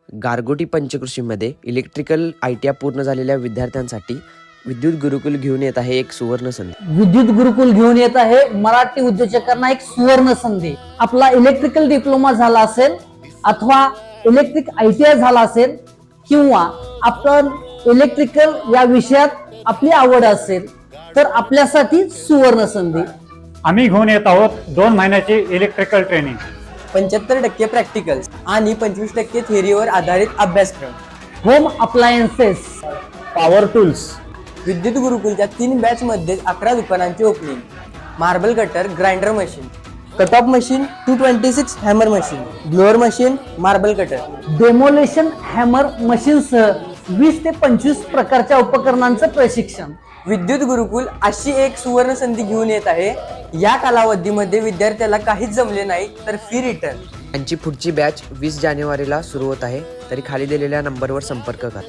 गारगोटी पंचकृषीमध्ये electrical ITI पूर्ण झालेल्या विद्यार्थ्यांसाठी विद्युत गुरुकुल घेऊन येत आहे एक सुवर्ण संधी। विद्युत गुरुकुल घेऊन येत आहे मराठी उद्योजकांना एक सुवर्ण संधी। आपला इलेक्ट्रिकल डिप्लोमा झाला असेल अथवा इलेक्ट्रिक ITI झाला असेल किंवा आपण इलेक्ट्रिकल या विषयात आपली आवड असेल तर आपल्यासाठी सुवर्ण संधी। आम्ही घेऊन येत आहोत 2 महिन्याची इलेक्ट्रिकल ट्रेनिंग, 75% प्रॅक्टिकल्स आणि 25% थिअरीवर आधारित अभ्यासक्रम। Home appliances, power tools. विद्युत गुरुकुलच्या 3 बॅच मध्ये 11 दुकानांची opening. Marble cutter, grinder machine, cut off machine, 226 hammer machine, blower machine, marble cutter, demolition hammer मशीनसह 20 ते 25 प्रकारच्या उपकरणांचं प्रशिक्षण। विद्युत गुरुकुल अशी एक सुवर्ण संधी घेऊन येत आहे। या कालावधीमध्ये विद्यार्थ्याला काहीच जमले नाही तर फी रिटर्न। यांची पुढची बॅच 20 जानेवारीला सुरू होत आहे, तरी खाली दिलेल्या नंबरवर संपर्क करा।